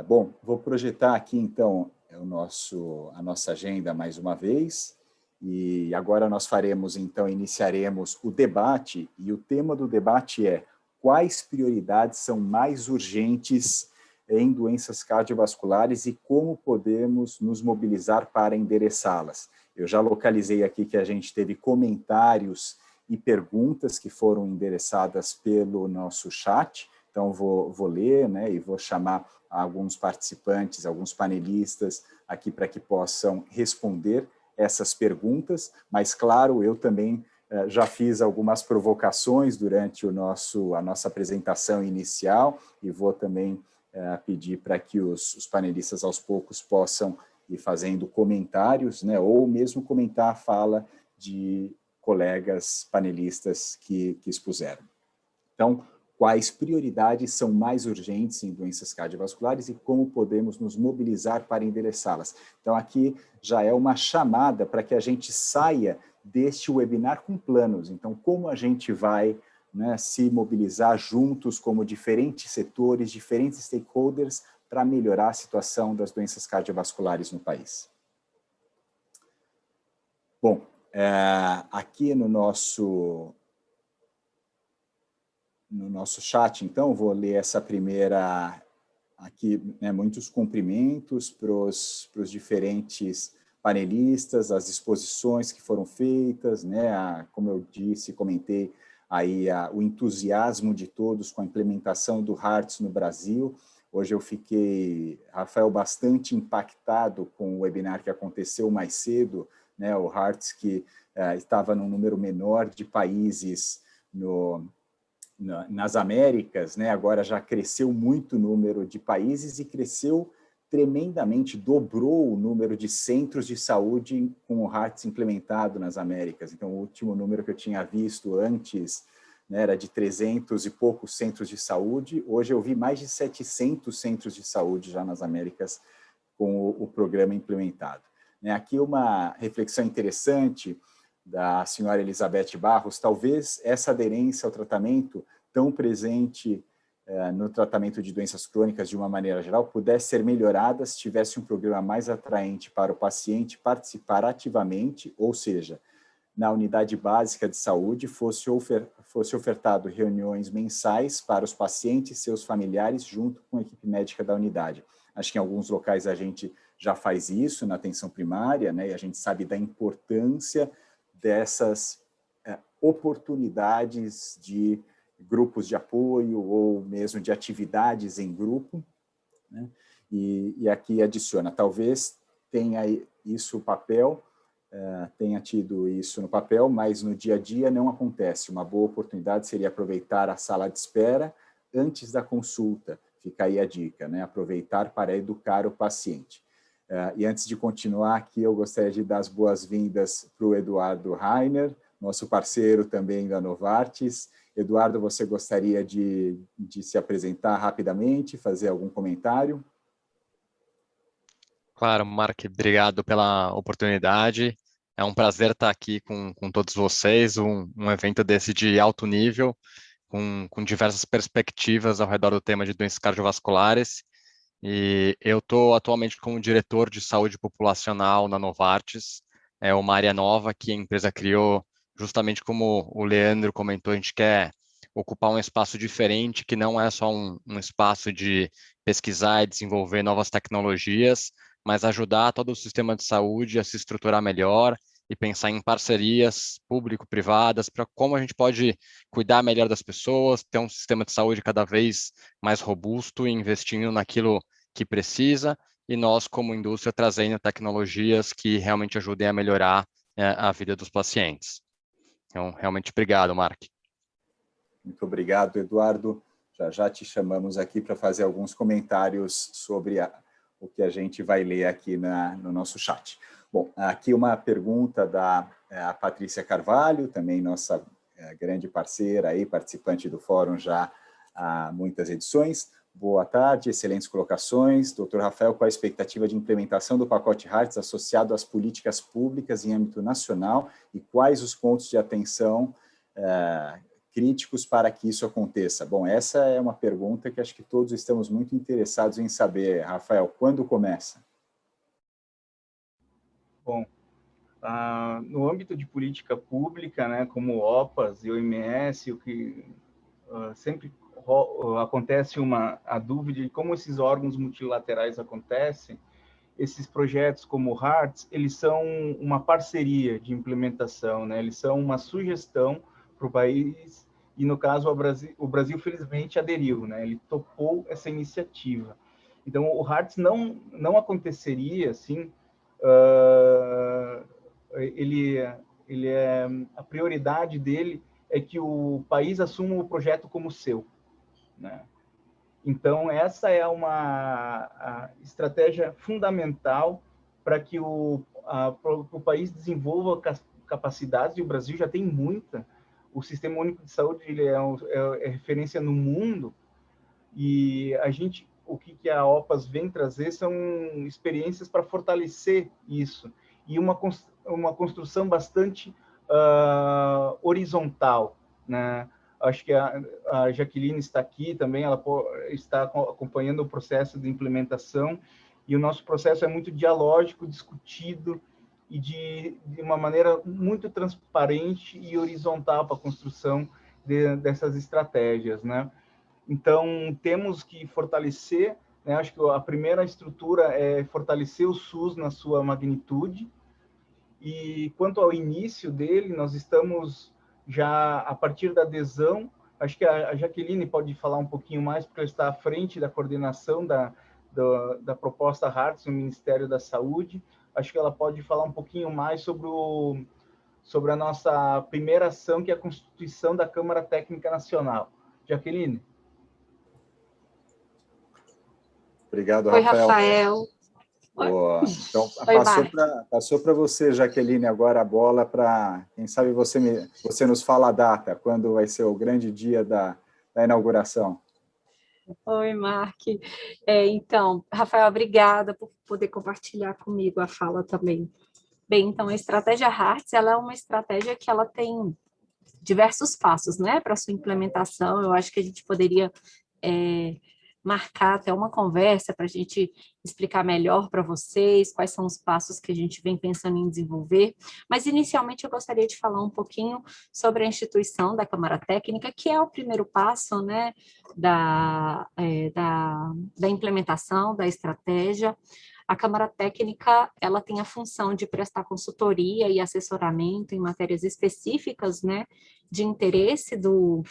Bom, vou projetar aqui, então, a nossa agenda mais uma vez, e agora nós faremos, então, iniciaremos o debate, e o tema do debate é: quais prioridades são mais urgentes em doenças cardiovasculares e como podemos nos mobilizar para endereçá-las? Eu já localizei aqui que a gente teve comentários e perguntas que foram endereçadas pelo nosso chat, então vou ler, né, e vou chamar alguns participantes, alguns panelistas aqui para que possam responder essas perguntas, mas claro, eu também já fiz algumas provocações durante a nossa apresentação inicial e vou também pedir para que os panelistas aos poucos possam ir fazendo comentários, né, ou mesmo comentar a fala de colegas panelistas que expuseram. Então, quais prioridades são mais urgentes em doenças cardiovasculares e como podemos nos mobilizar para endereçá-las? Então, aqui já é uma chamada para que a gente saia deste webinar com planos. Então, como a gente vai, né, se mobilizar juntos como diferentes setores, diferentes stakeholders, para melhorar a situação das doenças cardiovasculares no país. Bom, aqui no nosso chat, então, vou ler essa primeira aqui, né, muitos cumprimentos para os diferentes panelistas, as exposições que foram feitas, né, como eu disse, comentei aí o entusiasmo de todos com a implementação do Hearts no Brasil. Hoje eu fiquei, Rafael, bastante impactado com o webinar que aconteceu mais cedo, né, o Hearts que estava num número menor de países nas Américas, né, agora já cresceu muito o número de países e cresceu tremendamente, dobrou o número de centros de saúde com o Hearts implementado nas Américas. Então, o último número que eu tinha visto antes, né, era de 300 e poucos centros de saúde. Hoje eu vi mais de 700 centros de saúde já nas Américas com o programa implementado. Aqui uma reflexão interessante da senhora Elizabeth Barros: talvez essa aderência ao tratamento tão presente no tratamento de doenças crônicas de uma maneira geral pudesse ser melhorada se tivesse um programa mais atraente para o paciente participar ativamente, ou seja, na unidade básica de saúde fosse ofertado reuniões mensais para os pacientes e seus familiares junto com a equipe médica da unidade. Acho que em alguns locais a gente já faz isso na atenção primária, né, e a gente sabe da importância dessas oportunidades de grupos de apoio ou mesmo de atividades em grupo, né? E aqui adiciona, talvez tenha isso o papel, tenha tido isso no papel, mas no dia a dia não acontece. Uma boa oportunidade seria aproveitar a sala de espera antes da consulta. Fica aí a dica, né? Aproveitar para educar o paciente. E antes de continuar aqui, eu gostaria de dar as boas-vindas para o Eduardo Rainer, nosso parceiro também da Novartis. Eduardo, você gostaria de se apresentar rapidamente, fazer algum comentário? Claro, Mark, obrigado pela oportunidade. É um prazer estar aqui com todos vocês, um evento desse de alto nível, com diversas perspectivas ao redor do tema de doenças cardiovasculares. E eu estou atualmente como diretor de saúde populacional na Novartis. É uma área nova que a empresa criou, justamente como o Leandro comentou. A gente quer ocupar um espaço diferente, que não é só um espaço de pesquisar e desenvolver novas tecnologias, mas ajudar todo o sistema de saúde a se estruturar melhor e pensar em parcerias público-privadas para como a gente pode cuidar melhor das pessoas, ter um sistema de saúde cada vez mais robusto e investindo naquilo que precisa, e nós, como indústria, trazendo tecnologias que realmente ajudem a melhorar a vida dos pacientes. Então, realmente, obrigado, Mark. Muito obrigado, Eduardo. Já te chamamos aqui para fazer alguns comentários sobre o que a gente vai ler aqui no nosso chat. Bom, aqui uma pergunta da Patrícia Carvalho, também nossa grande parceira aí, participante do fórum já há muitas edições. Boa tarde, excelentes colocações. Doutor Rafael, qual a expectativa de implementação do pacote Hearts associado às políticas públicas em âmbito nacional e quais os pontos de atenção críticos para que isso aconteça? Bom, essa é uma pergunta que acho que todos estamos muito interessados em saber. Rafael, quando começa? Bom, no âmbito de política pública, né, como OPAS e OMS, o que sempre acontece a dúvida de como esses órgãos multilaterais acontecem. Esses projetos como o HARTS, eles são uma parceria de implementação, né? Eles são uma sugestão para o país, e no caso o Brasil felizmente aderiu, né? Ele topou essa iniciativa. Então o HARTS não aconteceria assim, a prioridade dele é que o país assuma o projeto como seu, né? Então, essa é a estratégia fundamental para que o país desenvolva capacidades, e o Brasil já tem muita. O Sistema Único de Saúde ele é referência no mundo, e o que a OPAS vem trazer são experiências para fortalecer isso, e uma construção bastante horizontal, né? Acho que a Jaqueline está aqui também, ela está acompanhando o processo de implementação, e o nosso processo é muito dialógico, discutido, e de uma maneira muito transparente e horizontal para a construção dessas estratégias, né? Então, temos que fortalecer, né? Acho que a primeira estrutura é fortalecer o SUS na sua magnitude, e quanto ao início dele, nós estamos já a partir da adesão. Acho que a Jaqueline pode falar um pouquinho mais, porque ela está à frente da coordenação da proposta HARTS no Ministério da Saúde. Acho que ela pode falar um pouquinho mais sobre a nossa primeira ação, que é a constituição da Câmara Técnica Nacional. Jaqueline. Obrigado, Oi, Rafael. Rafael. Então, Oi, passou para você, Jaqueline, agora a bola para, quem sabe você nos fala a data, quando vai ser o grande dia da inauguração. Oi, Mark. Então, Rafael, obrigada por poder compartilhar comigo a fala também. Bem, então, a estratégia HARTS, ela é uma estratégia que ela tem diversos passos, né, para sua implementação. Eu acho que a gente poderia marcar até uma conversa para a gente explicar melhor para vocês quais são os passos que a gente vem pensando em desenvolver. Mas, inicialmente, eu gostaria de falar um pouquinho sobre a instituição da Câmara Técnica, que é o primeiro passo, né, da implementação da estratégia. A Câmara Técnica, ela tem a função de prestar consultoria e assessoramento em matérias específicas, né, de interesse do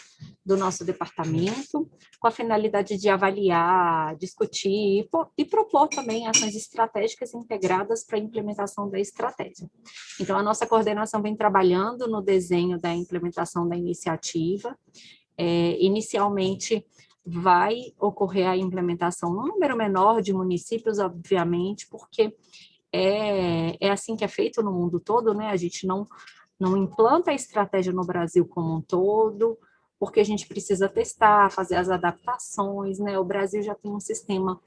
nosso departamento, com a finalidade de avaliar, discutir e propor também ações estratégicas integradas para a implementação da estratégia. Então, a nossa coordenação vem trabalhando no desenho da implementação da iniciativa. Inicialmente, vai ocorrer a implementação num número menor de municípios, obviamente, porque é assim que é feito no mundo todo, né? A gente não implanta a estratégia no Brasil como um todo, porque a gente precisa testar, fazer as adaptações, né? O Brasil já tem um sistema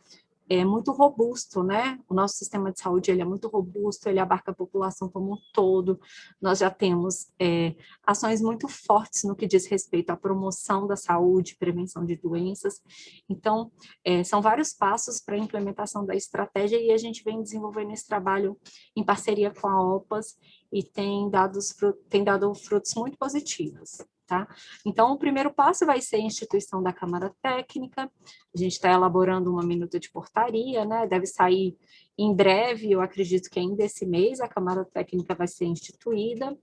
muito robusto, né? O nosso sistema de saúde ele é muito robusto, ele abarca a população como um todo. Nós já temos ações muito fortes no que diz respeito à promoção da saúde, prevenção de doenças. Então, são vários passos para a implementação da estratégia, e a gente vem desenvolvendo esse trabalho em parceria com a OPAS, e tem dado frutos muito positivos. Tá? Então, o primeiro passo vai ser a instituição da Câmara Técnica. A gente está elaborando uma minuta de portaria, né? Deve sair em breve, eu acredito que ainda esse mês a Câmara Técnica vai ser instituída.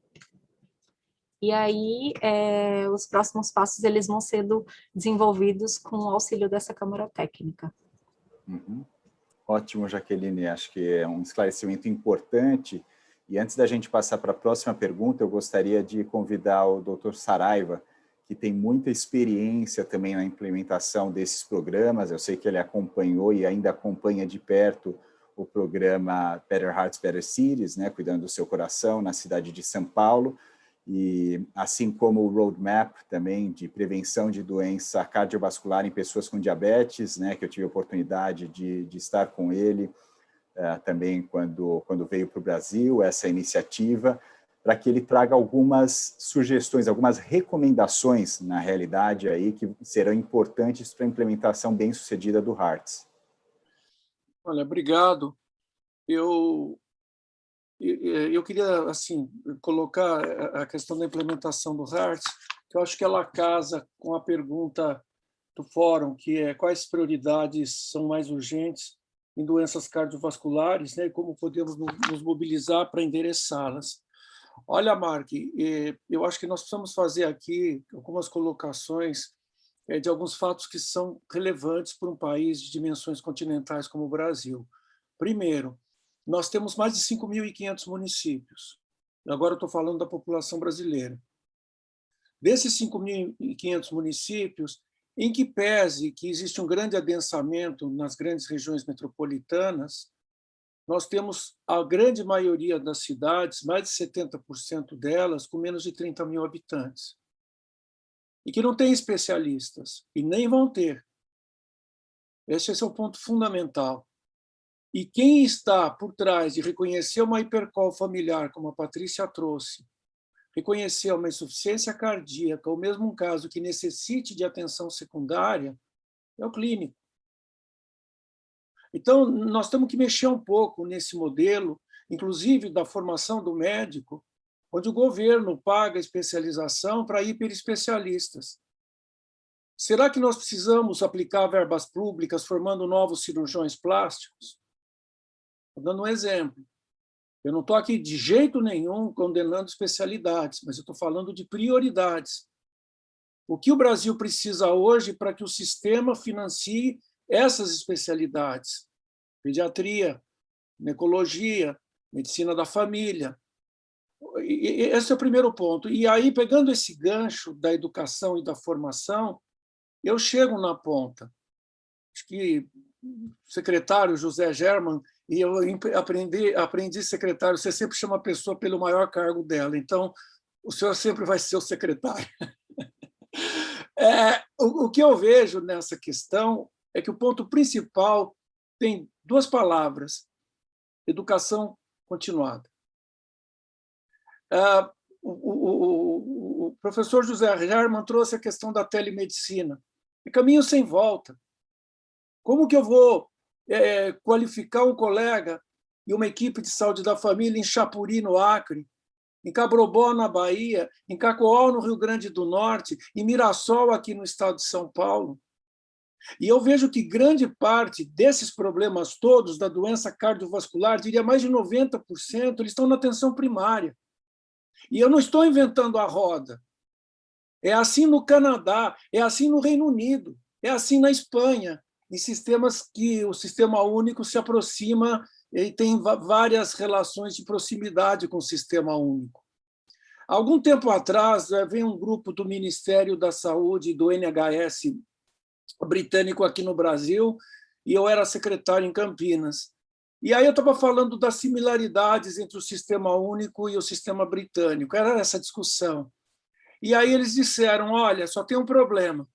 E aí, os próximos passos eles vão sendo desenvolvidos com o auxílio dessa Câmara Técnica. Uhum. Ótimo, Jaqueline, acho que é um esclarecimento importante. E antes da gente passar para a próxima pergunta, eu gostaria de convidar o Dr. Saraiva, que tem muita experiência também na implementação desses programas. Eu sei que ele acompanhou e ainda acompanha de perto o programa Better Hearts, Better Cities, né, cuidando do seu coração, na cidade de São Paulo, e assim como o Roadmap também de prevenção de doença cardiovascular em pessoas com diabetes, né, que eu tive a oportunidade de estar com ele, também quando veio para o Brasil, essa iniciativa, para que ele traga algumas sugestões, algumas recomendações, na realidade, aí, que serão importantes para a implementação bem-sucedida do HEARTS. Olha, obrigado. Eu queria, assim, colocar a questão da implementação do HEARTS, que eu acho que ela casa com a pergunta do fórum, que é quais prioridades são mais urgentes em doenças cardiovasculares, né, e como podemos nos mobilizar para endereçá-las. Olha, Mark, eu acho que nós precisamos fazer aqui algumas colocações de alguns fatos que são relevantes para um país de dimensões continentais como o Brasil. Primeiro, nós temos mais de 5.500 municípios. Agora eu estou falando da população brasileira. Desses 5.500 municípios, em que pese que existe um grande adensamento nas grandes regiões metropolitanas, nós temos a grande maioria das cidades, mais de 70% delas, com menos de 30 mil habitantes. E que não tem especialistas, e nem vão ter. Esse é o ponto fundamental. E quem está por trás de reconhecer uma hipercol familiar, como a Patrícia trouxe, reconhecer uma insuficiência cardíaca, ou mesmo um caso que necessite de atenção secundária, é o clínico. Então, nós temos que mexer um pouco nesse modelo, inclusive da formação do médico, onde o governo paga especialização para hiperespecialistas. Será que nós precisamos aplicar verbas públicas formando novos cirurgiões plásticos? Estou dando um exemplo. Eu não estou aqui de jeito nenhum condenando especialidades, mas eu estou falando de prioridades. O que o Brasil precisa hoje para que o sistema financie essas especialidades? Pediatria, ginecologia, medicina da família. Esse é o primeiro ponto. E aí, pegando esse gancho da educação e da formação, eu chego na ponta. Acho que o secretário José German, e eu aprendi secretário, você sempre chama a pessoa pelo maior cargo dela, então o senhor sempre vai ser o secretário. O que eu vejo nessa questão é que o ponto principal tem duas palavras: educação continuada. O professor José German trouxe a questão da telemedicina. É caminho sem volta. Como que eu vou qualificar um colega e uma equipe de saúde da família em Chapuri, no Acre, em Cabrobó, na Bahia, em Cacoal, no Rio Grande do Norte, em Mirassol, aqui no estado de São Paulo? E eu vejo que grande parte desses problemas todos da doença cardiovascular, diria mais de 90%, eles estão na atenção primária. E eu não estou inventando a roda. É assim no Canadá, é assim no Reino Unido, é assim na Espanha, em sistemas que o sistema único se aproxima e tem várias relações de proximidade com o sistema único. Há algum tempo atrás, veio um grupo do Ministério da Saúde, do NHS britânico aqui no Brasil, e eu era secretário em Campinas. E aí eu estava falando das similaridades entre o sistema único e o sistema britânico. Era essa discussão. E aí eles disseram, olha, só tem um problema.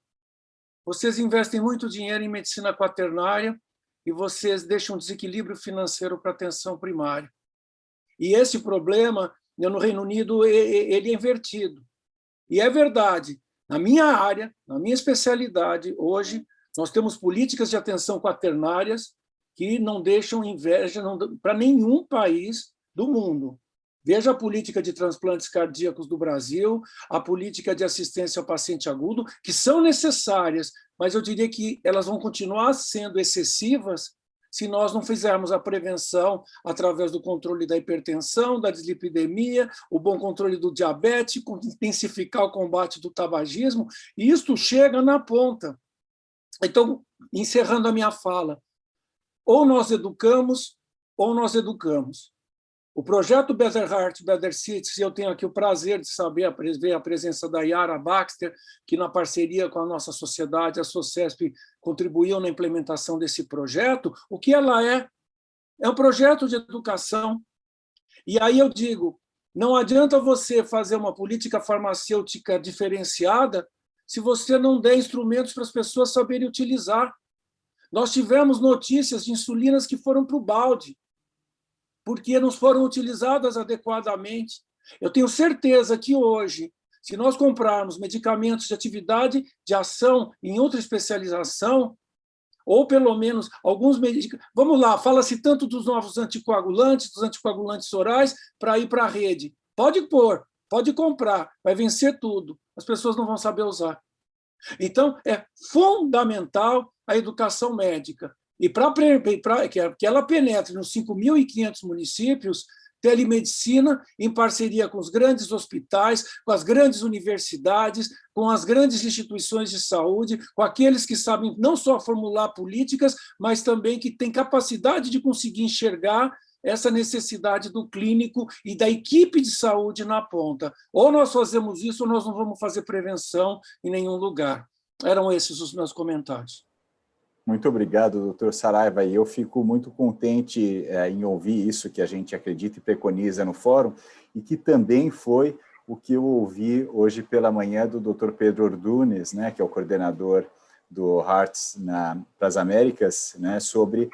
Vocês investem muito dinheiro em medicina quaternária e vocês deixam um desequilíbrio financeiro para a atenção primária. E esse problema, no Reino Unido, ele é invertido. E é verdade. Na minha área, na minha especialidade, hoje, nós temos políticas de atenção quaternárias que não deixam inveja para nenhum país do mundo. Veja a política de transplantes cardíacos do Brasil, a política de assistência ao paciente agudo, que são necessárias, mas eu diria que elas vão continuar sendo excessivas se nós não fizermos a prevenção através do controle da hipertensão, da dislipidemia, o bom controle do diabetes, intensificar o combate do tabagismo, e isto chega na ponta. Então, encerrando a minha fala, ou nós educamos, ou nós educamos. O projeto Better Heart, Better Cities, eu tenho aqui o prazer de ver a presença da Yara Baxter, que na parceria com a nossa sociedade, a SOCESP, contribuiu na implementação desse projeto. O que ela é? É um projeto de educação. E aí eu digo, não adianta você fazer uma política farmacêutica diferenciada se você não der instrumentos para as pessoas saberem utilizar. Nós tivemos notícias de insulinas que foram para o balde, porque não foram utilizadas adequadamente. Eu tenho certeza que hoje, se nós comprarmos medicamentos de atividade de ação em outra especialização, ou pelo menos alguns medicamentos... Vamos lá, fala-se tanto dos novos anticoagulantes, dos anticoagulantes orais, para ir para a rede. Pode pôr, pode comprar, vai vencer tudo. As pessoas não vão saber usar. Então, é fundamental a educação médica. E para que ela penetre nos 5.500 municípios, telemedicina em parceria com os grandes hospitais, com as grandes universidades, com as grandes instituições de saúde, com aqueles que sabem não só formular políticas, mas também que têm capacidade de conseguir enxergar essa necessidade do clínico e da equipe de saúde na ponta. Ou nós fazemos isso, ou nós não vamos fazer prevenção em nenhum lugar. Eram esses os meus comentários. Muito obrigado, doutor Saraiva. E eu fico muito contente em ouvir isso que a gente acredita e preconiza no fórum, e que também foi o que eu ouvi hoje pela manhã do doutor Pedro Ordunes, né, que é o coordenador do Hearts para as Américas, né, sobre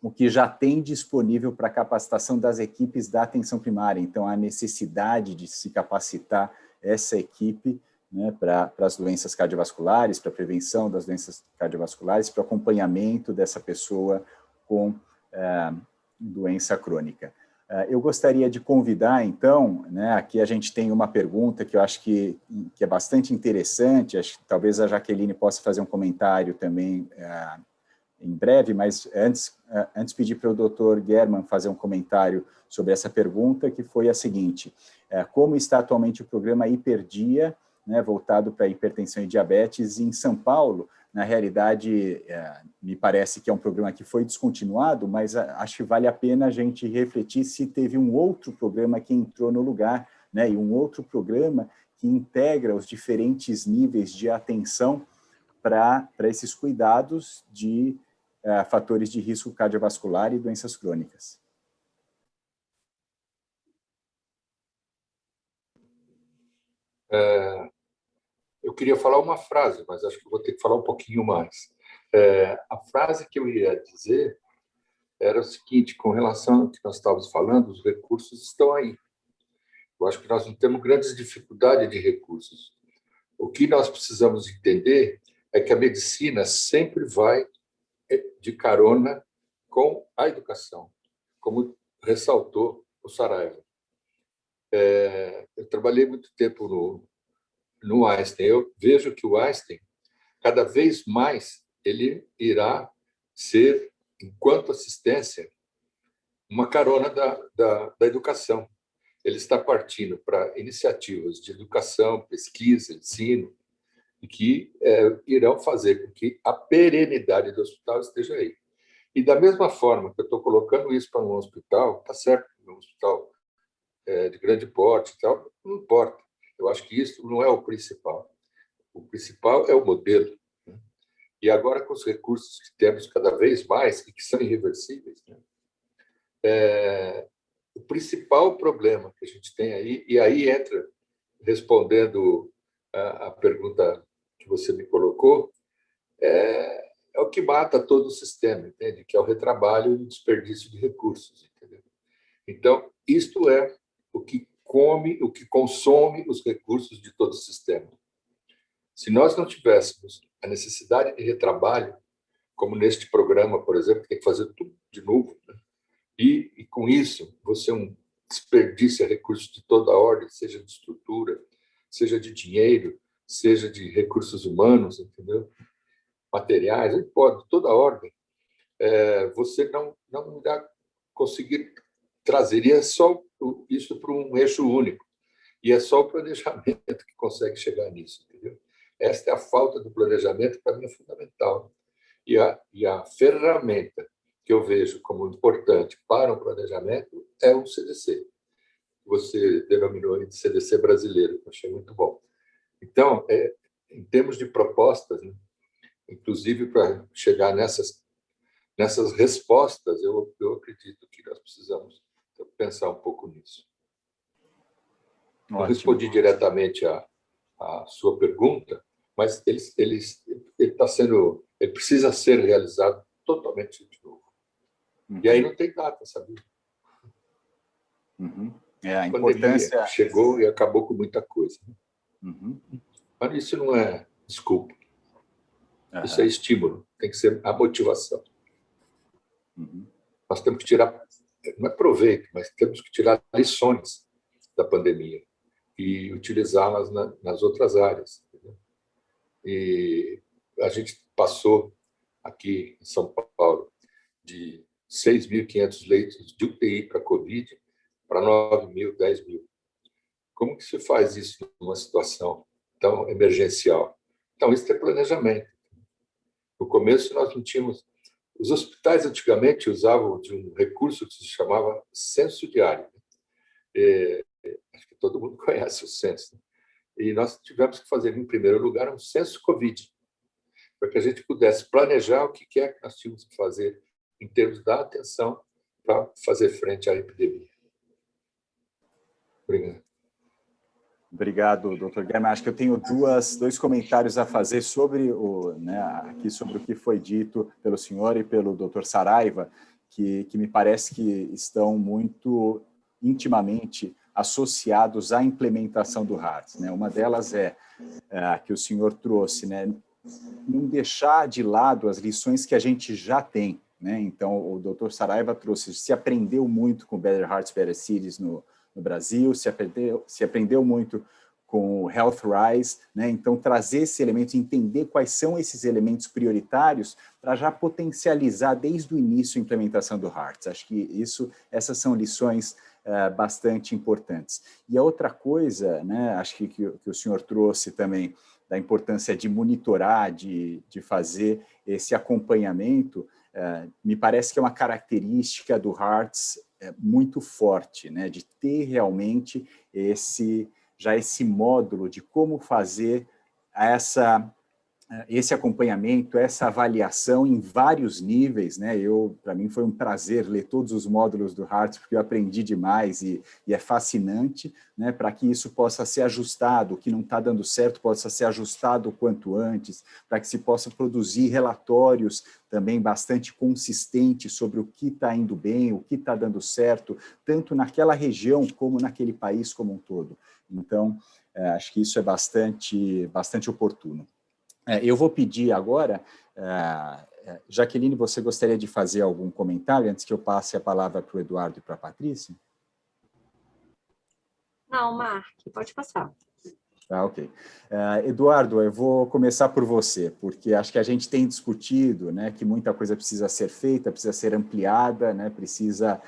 o que já tem disponível para capacitação das equipes da atenção primária. Então, a necessidade de se capacitar essa equipe, né, para as doenças cardiovasculares, para a prevenção das doenças cardiovasculares, para o acompanhamento dessa pessoa com doença crônica. Eu gostaria de convidar, então, né, aqui a gente tem uma pergunta que eu acho que é bastante interessante, acho que talvez a Jaqueline possa fazer um comentário também em breve, mas antes pedir para o Dr. German fazer um comentário sobre essa pergunta, que foi a seguinte: como está atualmente o programa Hiperdia, né, voltado para hipertensão e diabetes em São Paulo? Na realidade, me parece que é um programa que foi descontinuado, mas acho que vale a pena a gente refletir se teve um outro programa que entrou no lugar, né, e um outro programa que integra os diferentes níveis de atenção para esses cuidados de fatores de risco cardiovascular e doenças crônicas. Eu queria falar uma frase, mas acho que vou ter que falar um pouquinho mais. A frase que eu ia dizer era o seguinte: com relação ao que nós estávamos falando, os recursos estão aí. Eu acho que nós não temos grandes dificuldades de recursos. O que nós precisamos entender é que a medicina sempre vai de carona com a educação, como ressaltou o Saraiva. Eu trabalhei muito tempo no Einstein. Eu vejo que o Einstein, cada vez mais, ele irá ser, enquanto assistência, uma carona da educação. Ele está partindo para iniciativas de educação, pesquisa, ensino, e que irão fazer com que a perenidade do hospital esteja aí. E da mesma forma que eu estou colocando isso para um hospital, está certo, um hospital de grande porte e tal, não importa. Eu acho que isso não é o principal. O principal é o modelo. Né? E agora, com os recursos que temos cada vez mais e que são irreversíveis, né? O principal problema que a gente tem aí, e aí entra, respondendo a pergunta que você me colocou, é o que mata todo o sistema, entende? Que é o retrabalho e o desperdício de recursos. Entendeu? Então, isto é o que consome os recursos de todo o sistema. Se nós não tivéssemos a necessidade de retrabalho, como neste programa, por exemplo, que tem que fazer tudo de novo, né? E com isso, você desperdiça recursos de toda a ordem, seja de estrutura, seja de dinheiro, seja de recursos humanos, entendeu? Materiais, pode, toda a ordem. Você não irá conseguir trazer. E é só isso para um eixo único. E é só o planejamento que consegue chegar nisso, entendeu? Esta é a falta do planejamento, para mim, é fundamental. E a ferramenta que eu vejo como importante para o planejamento é o CDC. Você denominou de CDC brasileiro, que eu achei muito bom. Então, em termos de propostas, né, inclusive para chegar nessas respostas, eu acredito que nós precisamos pensar um pouco nisso. Ótimo. Não respondi diretamente à sua pergunta, mas ele precisa ser realizado totalmente de novo. Uhum. E aí não tem data, sabe? Uhum. A pandemia importância... chegou e acabou com muita coisa. Uhum. Mas isso não é desculpa. Uhum. Isso é estímulo, tem que ser a motivação. Uhum. Nós temos que tirar, não é proveito, mas temos que tirar lições da pandemia e utilizá-las nas outras áreas. Entendeu? E a gente passou aqui em São Paulo de 6.500 leitos de UTI para Covid para 9.000, 10.000. Como que se faz isso numa situação tão emergencial? Então, isso é planejamento. No começo, nós não tínhamos... Os hospitais, antigamente, usavam de um recurso que se chamava censo diário. Acho que todo mundo conhece o censo. E nós tivemos que fazer, em primeiro lugar, um censo Covid, para que a gente pudesse planejar o que é que nós tínhamos que fazer em termos da atenção para fazer frente à epidemia. Obrigado. Obrigado, doutor Guilherme. Acho que eu tenho dois comentários a fazer sobre aqui sobre o que foi dito pelo senhor e pelo doutor Saraiva, que me parece que estão muito intimamente associados à implementação do HARTS. Né? Uma delas é que o senhor trouxe, né? Não deixar de lado as lições que a gente já tem. Né? Então, o doutor Saraiva trouxe, se aprendeu muito com Better Hearts, Better Cities no Brasil, se aprendeu muito com o HealthRise, né? Então trazer esse elemento, entender quais são esses elementos prioritários para já potencializar desde o início a implementação do HARTS. Acho que essas são lições bastante importantes. E a outra coisa, né, acho que o senhor trouxe também, da importância de monitorar, de fazer esse acompanhamento, me parece que é uma característica do HARTS muito forte, né, de ter realmente esse módulo de como fazer esse acompanhamento, essa avaliação em vários níveis, né? Para mim foi um prazer ler todos os módulos do HARTS, porque eu aprendi demais e é fascinante, né? Para que isso possa ser ajustado, o que não está dando certo possa ser ajustado o quanto antes, para que se possa produzir relatórios também bastante consistentes sobre o que está indo bem, o que está dando certo, tanto naquela região como naquele país como um todo. Então, acho que isso é bastante oportuno. Eu vou pedir agora, Jaqueline, você gostaria de fazer algum comentário antes que eu passe a palavra para o Eduardo e para a Patrícia? Não, Mark, pode passar. Ok. Eduardo, eu vou começar por você, porque acho que a gente tem discutido, né, que muita coisa precisa ser feita, precisa ser ampliada, né, precisa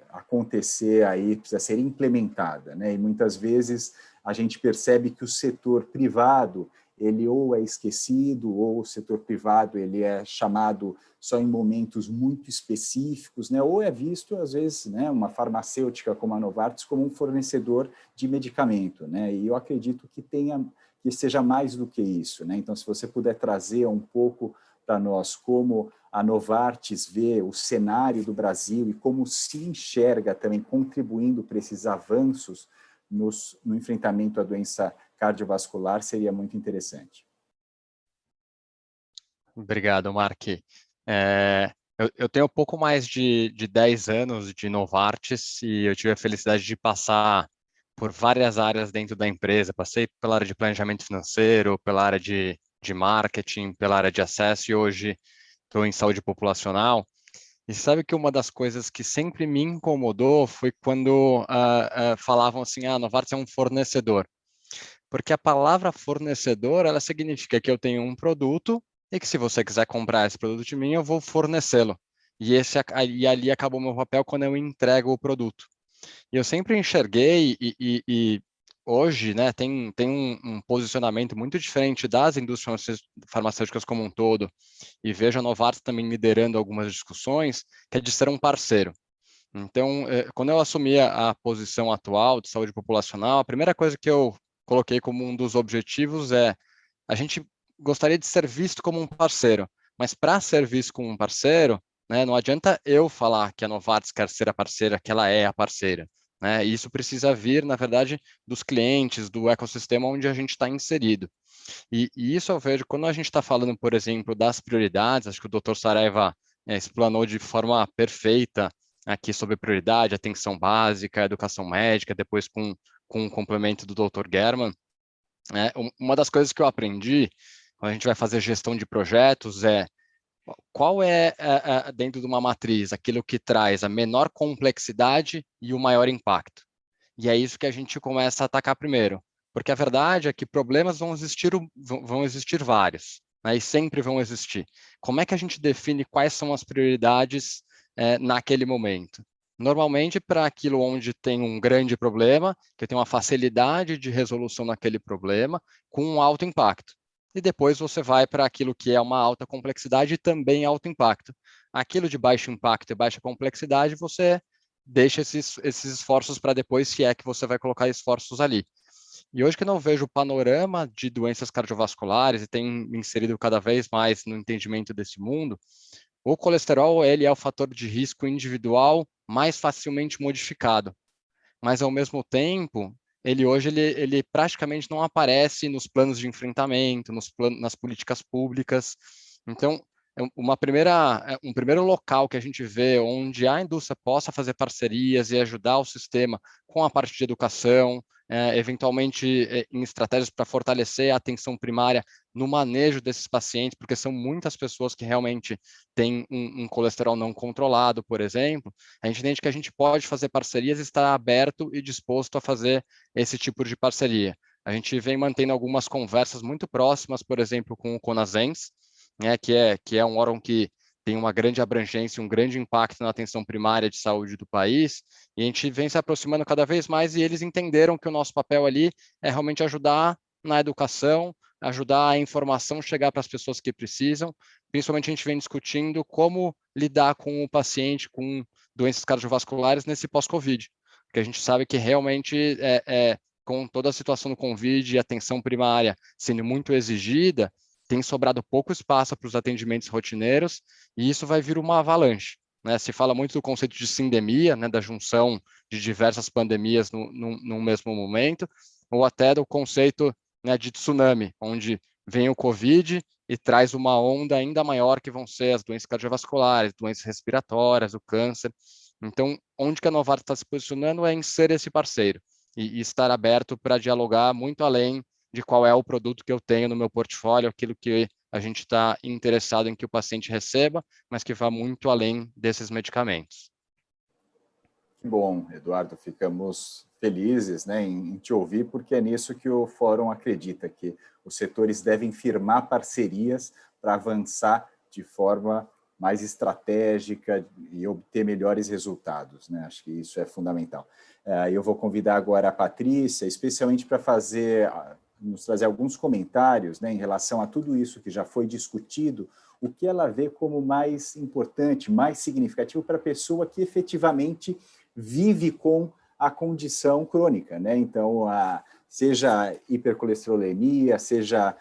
acontecer aí, precisa ser implementada, né, e muitas vezes a gente percebe que o setor privado ele ou é esquecido, ou o setor privado ele é chamado só em momentos muito específicos, né? Ou é visto, às vezes, né, uma farmacêutica como a Novartis como um fornecedor de medicamento, né? E eu acredito que seja mais do que isso, né? Então, se você puder trazer um pouco para nós como a Novartis vê o cenário do Brasil e como se enxerga também contribuindo para esses avanços no enfrentamento à doença cardiovascular, seria muito interessante. Obrigado, Mark. Eu tenho um pouco mais de 10 anos de Novartis e eu tive a felicidade de passar por várias áreas dentro da empresa. Passei pela área de planejamento financeiro, pela área de marketing, pela área de acesso e hoje estou em saúde populacional. E sabe que uma das coisas que sempre me incomodou foi quando falavam assim, Novartis é um fornecedor. Porque a palavra fornecedor, ela significa que eu tenho um produto e que se você quiser comprar esse produto de mim, eu vou fornecê-lo. E ali acabou meu papel quando eu entrego o produto. E eu sempre enxerguei e hoje, né, tem um posicionamento muito diferente das indústrias farmacêuticas como um todo, e vejo a Novartis também liderando algumas discussões, que é de ser um parceiro. Então, quando eu assumi a posição atual de saúde populacional, a primeira coisa que eu coloquei como um dos objetivos a gente gostaria de ser visto como um parceiro, mas para ser visto como um parceiro, né, não adianta eu falar que a Novartis quer ser a parceira, que ela é a parceira. Né? Isso precisa vir, na verdade, dos clientes, do ecossistema onde a gente está inserido. E isso eu vejo quando a gente está falando, por exemplo, das prioridades, acho que o Dr. Saraiva explanou de forma perfeita aqui sobre prioridade, atenção básica, educação médica, depois com o complemento do Dr. German. Uma das coisas que eu aprendi quando a gente vai fazer gestão de projetos qual dentro de uma matriz, aquilo que traz a menor complexidade e o maior impacto. E é isso que a gente começa a atacar primeiro, porque a verdade é que problemas vão existir vários, né, e sempre vão existir. Como é que a gente define quais são as prioridades naquele momento? Normalmente, para aquilo onde tem um grande problema, que tem uma facilidade de resolução naquele problema, com um alto impacto. E depois você vai para aquilo que é uma alta complexidade e também alto impacto. Aquilo de baixo impacto e baixa complexidade, você deixa esses esforços para depois, se é que você vai colocar esforços ali. E hoje que eu não vejo o panorama de doenças cardiovasculares e tem me inserido cada vez mais no entendimento desse mundo, o colesterol ele é o fator de risco individual mais facilmente modificado, mas ao mesmo tempo ele praticamente não aparece nos planos de enfrentamento, nas políticas públicas. Então, um primeiro local que a gente vê onde a indústria possa fazer parcerias e ajudar o sistema com a parte de educação, eventualmente em estratégias para fortalecer a atenção primária no manejo desses pacientes, porque são muitas pessoas que realmente têm um colesterol não controlado, por exemplo. A gente entende que a gente pode fazer parcerias e está aberto e disposto a fazer esse tipo de parceria. A gente vem mantendo algumas conversas muito próximas, por exemplo, com o CONASENS, né, que é um órgão que tem uma grande abrangência, um grande impacto na atenção primária de saúde do país, e a gente vem se aproximando cada vez mais, e eles entenderam que o nosso papel ali é realmente ajudar na educação, ajudar a informação chegar para as pessoas que precisam. Principalmente a gente vem discutindo como lidar com o paciente com doenças cardiovasculares nesse pós-Covid, porque a gente sabe que realmente com toda a situação do Covid e atenção primária sendo muito exigida, tem sobrado pouco espaço para os atendimentos rotineiros, e isso vai vir uma avalanche. Né? Se fala muito do conceito de sindemia, né, da junção de diversas pandemias no mesmo momento, ou até do conceito, né, de tsunami, onde vem o Covid e traz uma onda ainda maior, que vão ser as doenças cardiovasculares, doenças respiratórias, o câncer. Então, onde que a Novartis está se posicionando é em ser esse parceiro e estar aberto para dialogar muito além de qual é o produto que eu tenho no meu portfólio, aquilo que a gente está interessado em que o paciente receba, mas que vá muito além desses medicamentos. Que bom, Eduardo, ficamos felizes, né, em te ouvir, porque é nisso que o Fórum acredita, que os setores devem firmar parcerias para avançar de forma mais estratégica e obter melhores resultados, né? Acho que isso é fundamental. Eu vou convidar agora a Patrícia, especialmente para nos trazer alguns comentários, né, em relação a tudo isso que já foi discutido, o que ela vê como mais importante, mais significativo para a pessoa que efetivamente vive com a condição crônica, né? Então, seja hipercolesterolemia, seja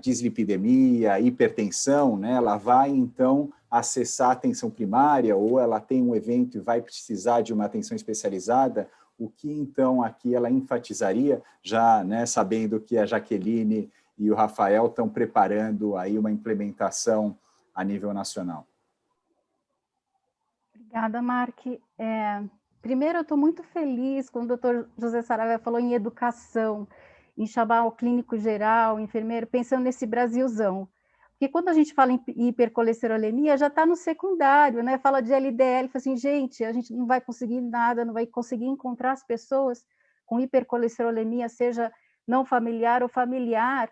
dislipidemia, hipertensão, né? Ela vai, então, acessar a atenção primária, ou ela tem um evento e vai precisar de uma atenção especializada. O que, então, aqui ela enfatizaria, já, né, sabendo que a Jaqueline e o Rafael estão preparando aí uma implementação a nível nacional? Obrigada, Mark. Primeiro, eu estou muito feliz quando o Dr. José Saravia falou em educação, em chamar o clínico geral, o enfermeiro, pensando nesse Brasilzão. Porque quando a gente fala em hipercolesterolemia, já está no secundário, né? Fala de LDL, fala assim, gente, a gente não vai conseguir nada, não vai conseguir encontrar as pessoas com hipercolesterolemia, seja não familiar ou familiar,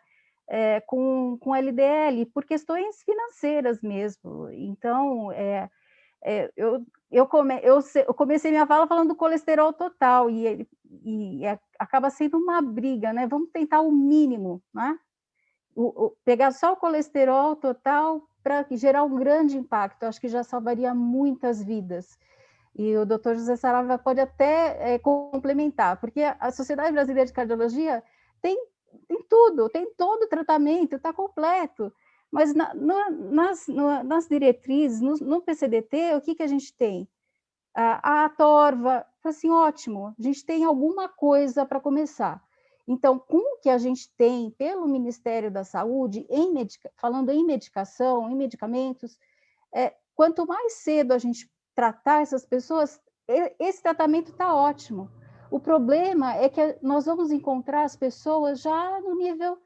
com LDL, por questões financeiras mesmo. Então, eu comecei minha fala falando do colesterol total, e acaba sendo uma briga, né? Vamos tentar o mínimo, né? Pegar só o colesterol total para gerar um grande impacto, acho que já salvaria muitas vidas. E o Dr. José Saravia pode até complementar, porque a Sociedade Brasileira de Cardiologia tem tudo, tem todo o tratamento, está completo. Mas nas diretrizes, no PCDT, o que a gente tem? A Torva, assim, ótimo, a gente tem alguma coisa para começar. Então, com o que a gente tem pelo Ministério da Saúde, falando em medicação, em medicamentos, quanto mais cedo a gente tratar essas pessoas, esse tratamento está ótimo. O problema é que nós vamos encontrar as pessoas já no nível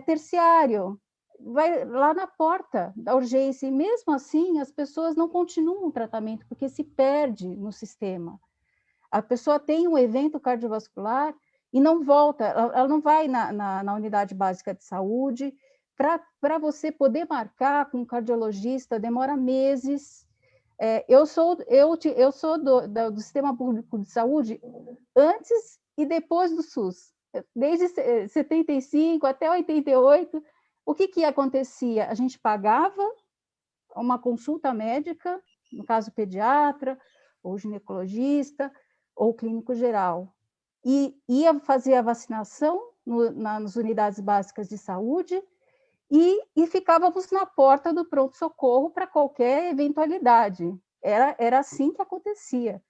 terciário, vai lá na porta da urgência, e mesmo assim as pessoas não continuam o tratamento, porque se perde no sistema. A pessoa tem um evento cardiovascular e não volta, ela não vai na unidade básica de saúde. Para você poder marcar com um cardiologista, demora meses. Eu sou do Sistema Público de Saúde antes e depois do SUS. Desde 75 até 88, o que acontecia? A gente pagava uma consulta médica, no caso pediatra, ou ginecologista, ou clínico geral, e ia fazer a vacinação nas unidades básicas de saúde, e ficávamos na porta do pronto-socorro para qualquer eventualidade. Era assim que acontecia.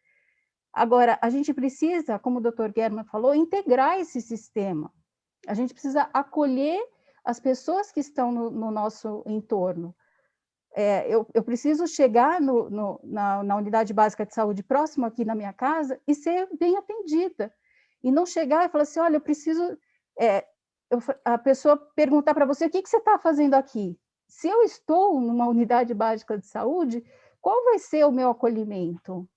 Agora, a gente precisa, como o Dr. German falou, integrar esse sistema. A gente precisa acolher as pessoas que estão no nosso entorno. Eu preciso chegar na unidade básica de saúde próxima aqui na minha casa e ser bem atendida. E não chegar e falar assim, olha, eu preciso... a pessoa perguntar para você, o que você está fazendo aqui? Se eu estou numa unidade básica de saúde, qual vai ser o meu acolhimento?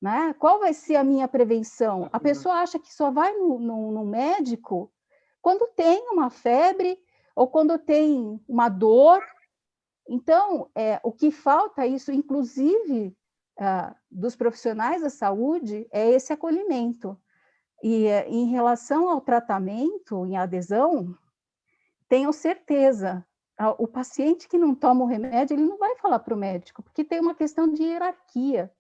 Né? Qual vai ser a minha prevenção? A pessoa acha que só vai no médico quando tem uma febre ou quando tem uma dor. Então, o que falta isso, inclusive, dos profissionais da saúde, é esse acolhimento. E em relação ao tratamento em adesão, tenho certeza, o paciente que não toma o remédio, ele não vai falar para o médico, porque tem uma questão de hierarquia.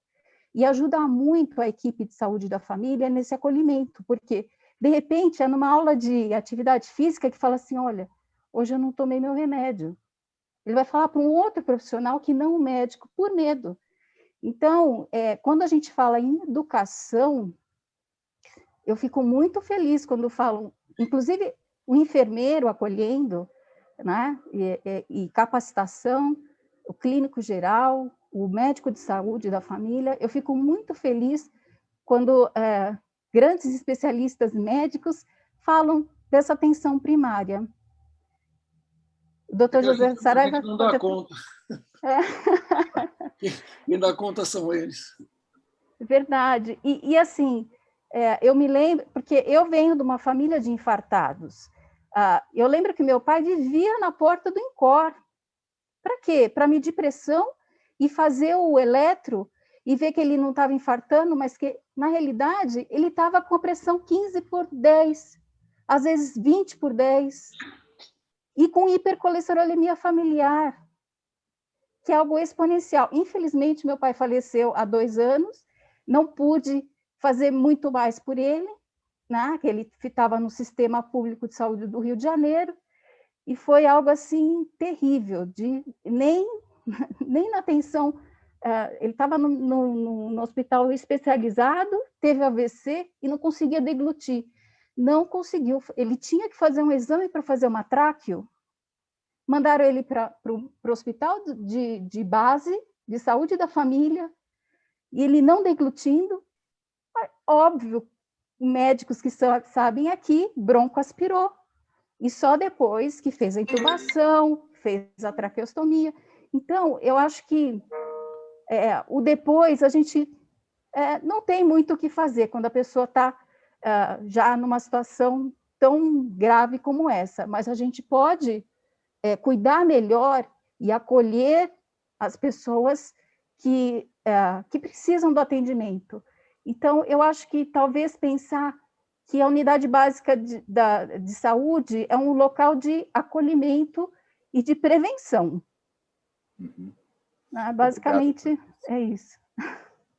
E ajuda muito a equipe de saúde da família nesse acolhimento, porque, de repente, é numa aula de atividade física que fala assim, olha, hoje eu não tomei meu remédio. Ele vai falar para um outro profissional que não o médico, por medo. Então, quando a gente fala em educação, eu fico muito feliz quando falam, inclusive o enfermeiro acolhendo, né, e capacitação, o clínico geral, o médico de saúde da família. Eu fico muito feliz quando grandes especialistas médicos falam dessa atenção primária. O doutor José Saraiva... A gente não dá conta. Quem dá conta são eles. Verdade. E assim, eu me lembro, porque eu venho de uma família de infartados. Eu lembro que meu pai vivia na porta do INCOR. Para quê? Para medir pressão e fazer o eletro e ver que ele não estava infartando, mas que, na realidade, ele estava com a pressão 15/10, às vezes 20/10, e com hipercolesterolemia familiar, que é algo exponencial. Infelizmente, meu pai faleceu há 2 anos, não pude fazer muito mais por ele, né? Que ele estava no Sistema Público de Saúde do Rio de Janeiro, e foi algo assim terrível, nem na atenção, ele estava no hospital especializado, teve AVC e não conseguia deglutir, não conseguiu, ele tinha que fazer um exame para fazer uma tráqueo, mandaram ele para o hospital de base, de saúde da família, e ele não deglutindo, óbvio, médicos que sabem aqui, broncoaspirou, e só depois que fez a intubação, fez a traqueostomia. Então, eu acho que o depois a gente não tem muito o que fazer quando a pessoa está já numa situação tão grave como essa, mas a gente pode cuidar melhor e acolher as pessoas que precisam do atendimento. Então, eu acho que talvez pensar que a unidade básica de saúde é um local de acolhimento e de prevenção. Uhum. Basicamente, obrigado. É isso.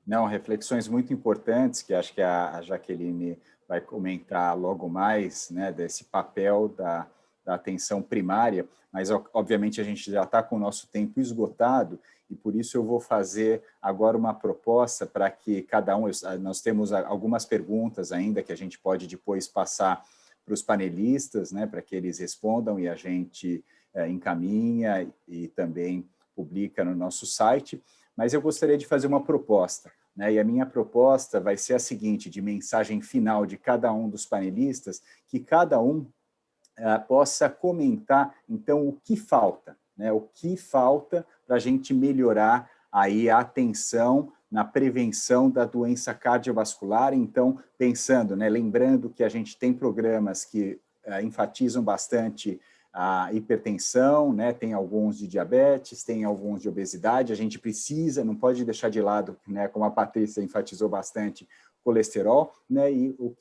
Não, reflexões muito importantes, que acho que a Jaqueline vai comentar logo mais, né, desse papel da atenção primária, mas, obviamente, a gente já está com o nosso tempo esgotado, e por isso eu vou fazer agora uma proposta para que cada um... Nós temos algumas perguntas ainda que a gente pode depois passar para os panelistas, né, para que eles respondam e a gente encaminha e também publica no nosso site, mas eu gostaria de fazer uma proposta, né? E a minha proposta vai ser a seguinte, de mensagem final de cada um dos panelistas, que cada um possa comentar, então, o que falta, né? O que falta para a gente melhorar aí a atenção na prevenção da doença cardiovascular. Então, pensando, né, lembrando que a gente tem programas que enfatizam bastante a hipertensão, né, tem alguns de diabetes, tem alguns de obesidade, a gente precisa, não pode deixar de lado, né, como a Patrícia enfatizou bastante, colesterol, né, e o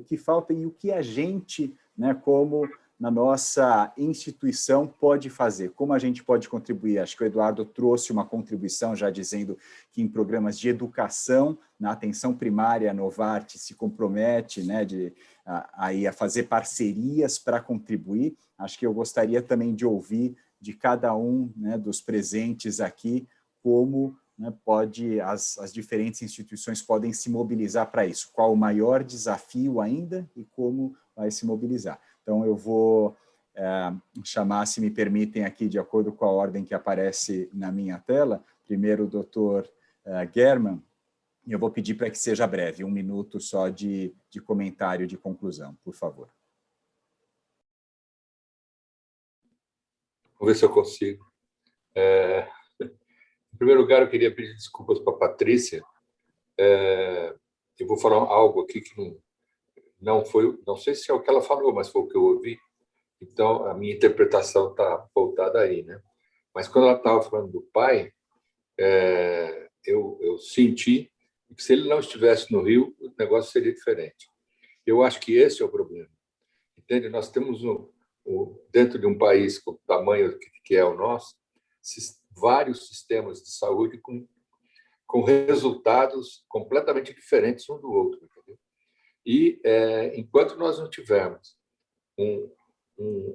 que falta e o que a gente, né, como na nossa instituição pode fazer, como a gente pode contribuir. Acho que o Eduardo trouxe uma contribuição já dizendo que em programas de educação, na atenção primária, a Novartis se compromete, né, a fazer parcerias para contribuir. Acho que eu gostaria também de ouvir de cada um, né, dos presentes aqui, como, né, as diferentes instituições podem se mobilizar para isso. Qual o maior desafio ainda e como vai se mobilizar. Então, eu vou chamar, se me permitem aqui, de acordo com a ordem que aparece na minha tela, primeiro o Dr. German, e eu vou pedir para que seja breve, 1 minuto só de comentário de conclusão, por favor. Vou ver se eu consigo. Em primeiro lugar, eu queria pedir desculpas para a Patrícia. Eu vou falar algo aqui que não foi, não sei se é o que ela falou, mas foi o que eu ouvi. Então, a minha interpretação está voltada aí, né? Mas quando ela estava falando do pai, eu senti que se ele não estivesse no Rio, o negócio seria diferente. Eu acho que esse é o problema. Entende? Nós temos, dentro de um país com o tamanho que é o nosso, vários sistemas de saúde com resultados completamente diferentes um do outro. Entendeu? E, enquanto nós não tivermos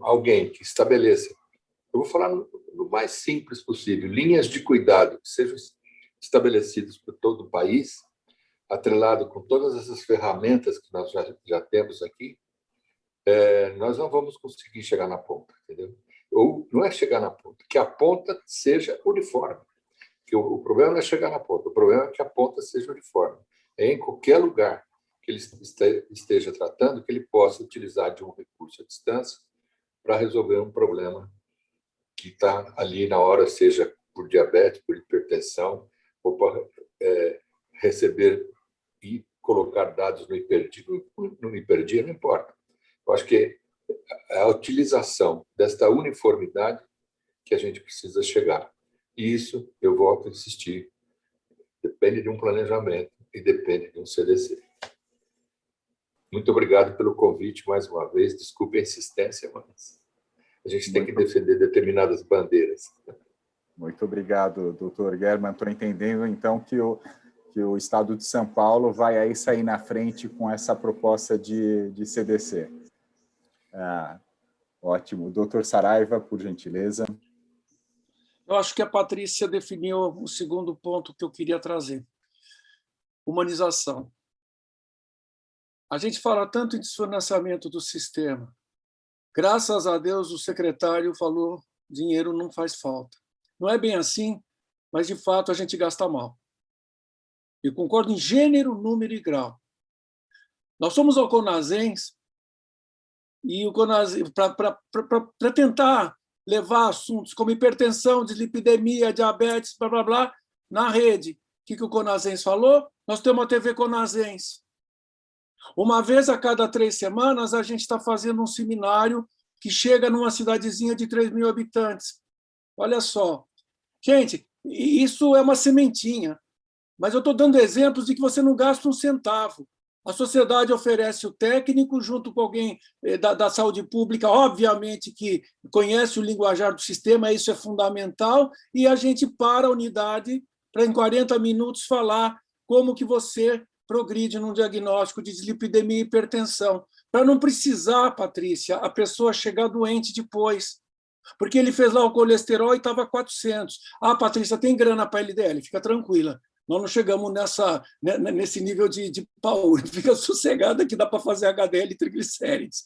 alguém que estabeleça, eu vou falar no mais simples possível, linhas de cuidado que sejam estabelecidas por todo o país, atrelado com todas essas ferramentas que nós já temos aqui, nós não vamos conseguir chegar na ponta, entendeu? Ou não é chegar na ponta, que a ponta seja uniforme. Que o problema não é chegar na ponta, o problema é que a ponta seja uniforme. É em qualquer lugar que ele esteja tratando, que ele possa utilizar de um recurso à distância para resolver um problema que está ali na hora, seja por diabetes, por hipertensão, ou para receber e colocar dados no hiperdia, não importa. Eu acho que é a utilização desta uniformidade que a gente precisa chegar. E isso, eu volto a insistir, depende de um planejamento e depende de um CDC. Muito obrigado pelo convite mais uma vez. Desculpe a insistência, mas a gente tem que defender determinadas bandeiras. Muito obrigado, doutor German. Estou entendendo, então, que o Estado de São Paulo vai aí sair na frente com essa proposta de CDC. Ótimo. Doutor Saraiva, por gentileza. Eu acho que a Patrícia definiu o segundo ponto que eu queria trazer. Humanização. A gente fala tanto em desfinanciamento do sistema. Graças a Deus, o secretário falou, dinheiro não faz falta. Não é bem assim, mas, de fato, a gente gasta mal. Eu concordo em gênero, número e grau. Nós somos ao CONASENS, e o CONASENS, para tentar levar assuntos como hipertensão, dislipidemia, diabetes, blá, blá, blá, na rede. O que o CONASENS falou? Nós temos a TV CONASENS. Uma vez a cada 3 semanas, a gente está fazendo um seminário que chega numa cidadezinha de 3.000 habitantes. Olha só. Gente, isso é uma sementinha, mas eu estou dando exemplos de que você não gasta um centavo. A sociedade oferece o técnico junto com alguém da saúde pública, obviamente que conhece o linguajar do sistema, isso é fundamental, e a gente para a unidade para, em 40 minutos, falar como que você progride num diagnóstico de dislipidemia e hipertensão, para não precisar, Patrícia, a pessoa chegar doente depois, porque ele fez lá o colesterol e estava 400. Patrícia, tem grana para LDL, fica tranquila. Nós não chegamos nesse nível de pau, fica sossegada que dá para fazer HDL e triglicérides.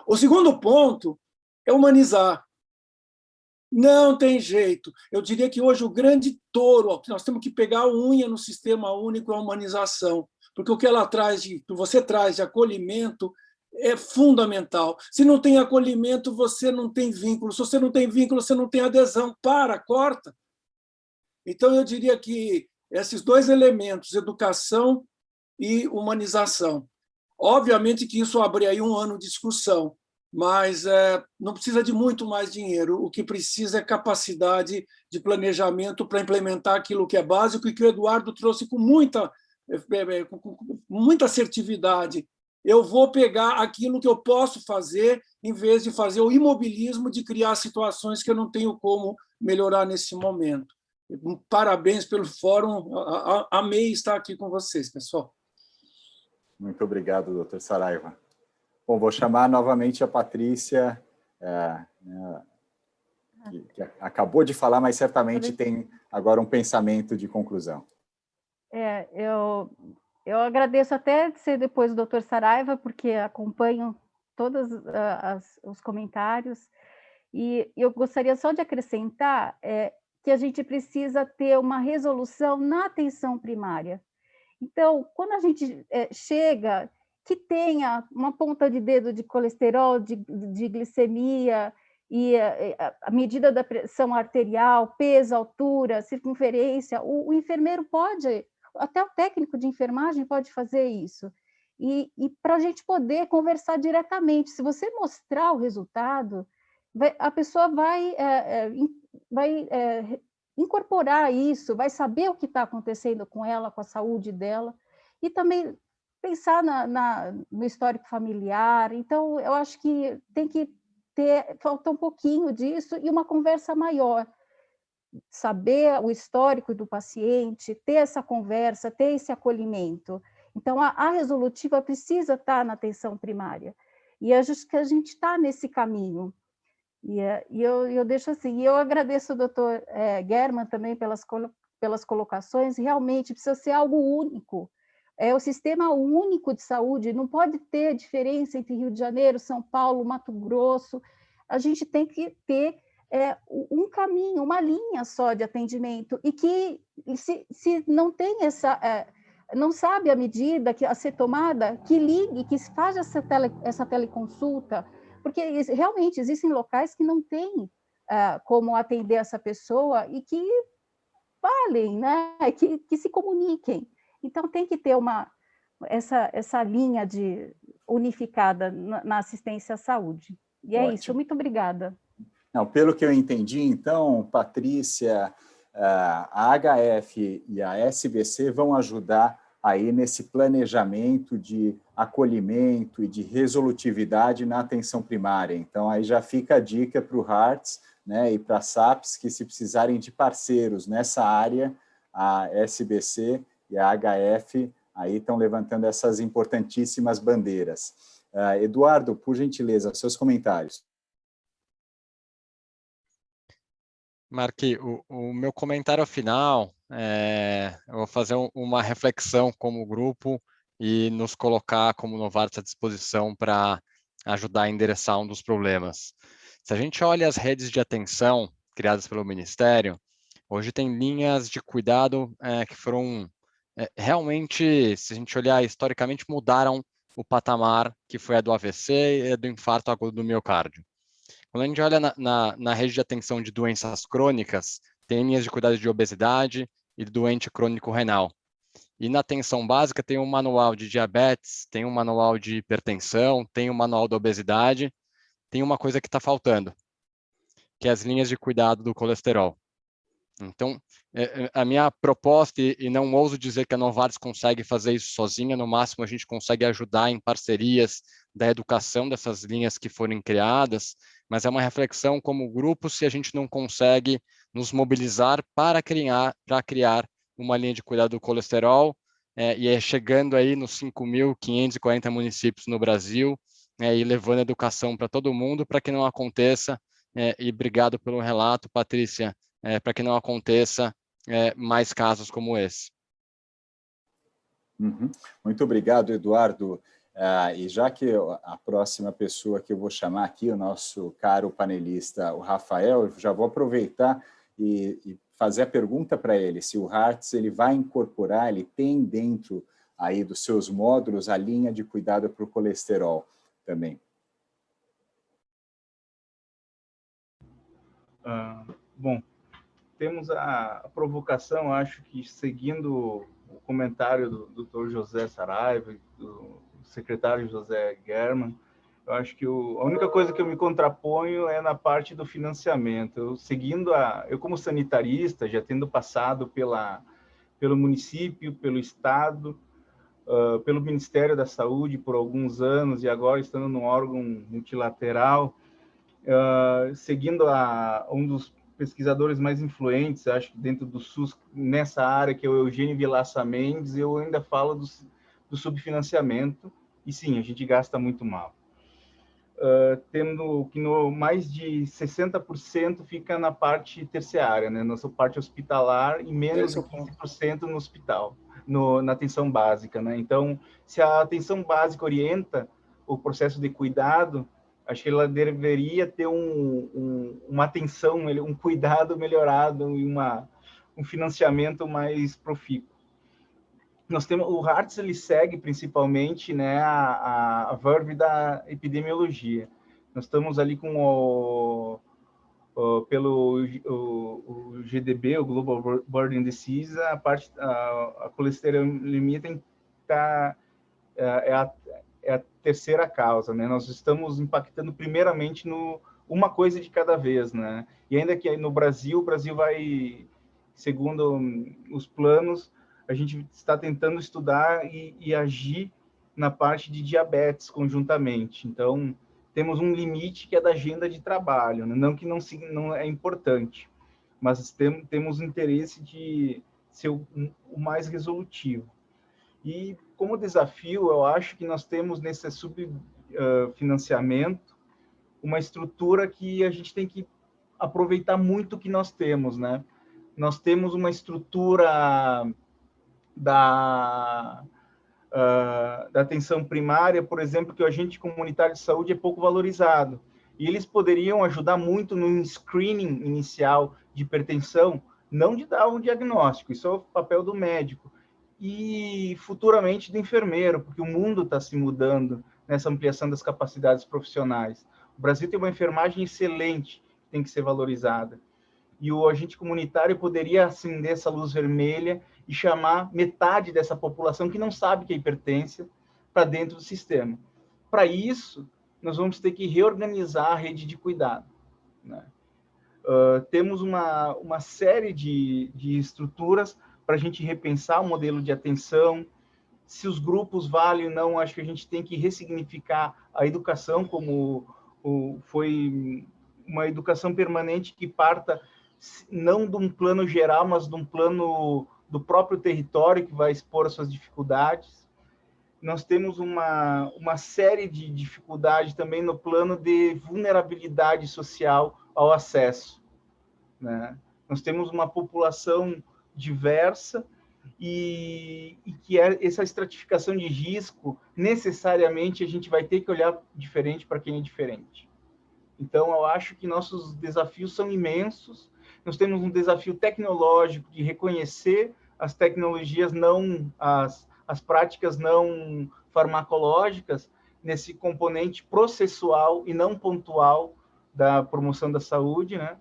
O segundo ponto é humanizar. Não tem jeito. Eu diria que hoje o grande touro, nós temos que pegar a unha no sistema único é a humanização, porque o que ela traz, que você traz de acolhimento, é fundamental. Se não tem acolhimento, você não tem vínculo. Se você não tem vínculo, você não tem adesão. Corta. Então, eu diria que esses dois elementos, educação e humanização. Obviamente que isso abre aí um ano de discussão, mas não precisa de muito mais dinheiro. O que precisa é capacidade de planejamento para implementar aquilo que é básico e que o Eduardo trouxe com muita assertividade. Eu vou pegar aquilo que eu posso fazer, em vez de fazer o imobilismo de criar situações que eu não tenho como melhorar nesse momento. Parabéns pelo fórum, amei estar aqui com vocês, pessoal. Muito obrigado, doutor Saraiva. Bom, vou chamar novamente a Patrícia, que acabou de falar, mas certamente tem agora um pensamento de conclusão. Eu agradeço até de ser depois do doutor Saraiva, porque acompanho todos os comentários, e eu gostaria só de acrescentar que a gente precisa ter uma resolução na atenção primária. Então, quando a gente chega, que tenha uma ponta de dedo de colesterol, de glicemia, e a medida da pressão arterial, peso, altura, circunferência, o enfermeiro pode, até o técnico de enfermagem pode fazer isso. E para a gente poder conversar diretamente, se você mostrar o resultado, a pessoa vai incorporar isso, vai saber o que está acontecendo com ela, com a saúde dela, e também pensar no histórico familiar. Então, eu acho que tem que falta um pouquinho disso e uma conversa maior. Saber o histórico do paciente, ter essa conversa, ter esse acolhimento. Então, a resolutiva precisa estar na atenção primária. E acho que a gente está nesse caminho. E eu deixo assim, e eu agradeço ao doutor German também pelas colocações, realmente precisa ser algo único, é o sistema único de saúde, não pode ter diferença entre Rio de Janeiro, São Paulo, Mato Grosso, a gente tem que ter um caminho, uma linha só de atendimento, e que se não tem não sabe a medida a ser tomada, que ligue, que faça essa teleconsulta, porque realmente existem locais que não têm como atender essa pessoa e que falem, né? que se comuniquem. Então, tem que ter essa linha unificada na assistência à saúde. E é Ótimo. Isso, muito obrigada. Não, pelo que eu entendi, então, Patrícia, a HF e a SBC vão ajudar aí nesse planejamento de acolhimento e de resolutividade na atenção primária. Então, aí já fica a dica para o Hearts, né, e para a SAPS, que se precisarem de parceiros nessa área, a SBC e a HF aí estão levantando essas importantíssimas bandeiras. Eduardo, por gentileza, seus comentários. Marqui, o meu comentário final, eu vou fazer uma reflexão como grupo e nos colocar como Novartis à disposição para ajudar a endereçar um dos problemas. Se a gente olha as redes de atenção criadas pelo Ministério, hoje tem linhas de cuidado que foram realmente, se a gente olhar historicamente, mudaram o patamar que foi a do AVC e do infarto agudo do miocárdio. Quando a gente olha na rede de atenção de doenças crônicas, tem linhas de cuidado de obesidade e de doente crônico renal. E na atenção básica tem um manual de diabetes, tem um manual de hipertensão, tem um manual da obesidade, tem uma coisa que está faltando, que é as linhas de cuidado do colesterol. Então, a minha proposta, e não ouso dizer que a Novartis consegue fazer isso sozinha, no máximo a gente consegue ajudar em parcerias da educação dessas linhas que forem criadas, mas é uma reflexão como grupo se a gente não consegue nos mobilizar para criar uma linha de cuidado do colesterol, e chegando aí nos 5.540 municípios no Brasil, e levando educação para todo mundo, para que não aconteça, e obrigado pelo relato, Patrícia, para que não aconteça mais casos como esse. Uhum. Muito obrigado, Eduardo. E já que a próxima pessoa que eu vou chamar aqui, o nosso caro panelista, o Rafael, eu já vou aproveitar e fazer a pergunta para ele, se o Hearts ele vai incorporar, ele tem dentro aí dos seus módulos a linha de cuidado para o colesterol também. Bom, temos a provocação, acho que seguindo o comentário do Dr. José Saraiva, do secretário José German, eu acho que a única coisa que eu me contraponho é na parte do financiamento. Eu como sanitarista, já tendo passado pelo município, pelo Estado, pelo Ministério da Saúde por alguns anos e agora estando num órgão multilateral, seguindo um dos pesquisadores mais influentes, acho que dentro do SUS, nessa área, que é o Eugênio Vilaça Mendes, eu ainda falo do subfinanciamento, e sim, a gente gasta muito mal. Tendo que mais de 60% fica na parte terciária, né, nossa parte hospitalar, e menos de 15% no hospital, na atenção básica, né? Então, se a atenção básica orienta o processo de cuidado, acho que ela deveria ter uma atenção, um cuidado melhorado e um financiamento mais profícuo. Nós temos o Hearts, ele segue principalmente, né, a verve da epidemiologia. Nós estamos ali com pelo GDB, o Global Burden Disease, a colesterolemia é a terceira causa, né? Nós estamos impactando primeiramente uma coisa de cada vez, né? E ainda que no Brasil, o Brasil vai, segundo os planos, a gente está tentando estudar e agir na parte de diabetes conjuntamente. Então, temos um limite que é da agenda de trabalho, né? Não que não é importante, mas temos interesse de ser o mais resolutivo. E como desafio, eu acho que nós temos nesse subfinanciamento uma estrutura que a gente tem que aproveitar muito o que nós temos, né? Nós temos uma estrutura da atenção primária, por exemplo, que o agente comunitário de saúde é pouco valorizado. E eles poderiam ajudar muito no screening inicial de hipertensão, não de dar um diagnóstico, isso é o papel do médico, e futuramente do enfermeiro, porque o mundo está se mudando nessa ampliação das capacidades profissionais. O Brasil tem uma enfermagem excelente, que tem que ser valorizada. E o agente comunitário poderia acender essa luz vermelha e chamar metade dessa população que não sabe que é hipertensão para dentro do sistema. Para isso, nós vamos ter que reorganizar a rede de cuidado, né? Temos uma série de estruturas para a gente repensar o modelo de atenção. Se os grupos valem ou não, acho que a gente tem que ressignificar a educação como foi uma educação permanente que parta não de um plano geral, mas de um plano do próprio território que vai expor as suas dificuldades. Nós temos uma série de dificuldades também no plano de vulnerabilidade social ao acesso, né? Nós temos uma população diversa e que essa estratificação de risco, necessariamente, a gente vai ter que olhar diferente para quem é diferente. Então, eu acho que nossos desafios são imensos. Nós temos um desafio tecnológico de reconhecer as tecnologias as práticas não farmacológicas nesse componente processual e não pontual da promoção da saúde, né?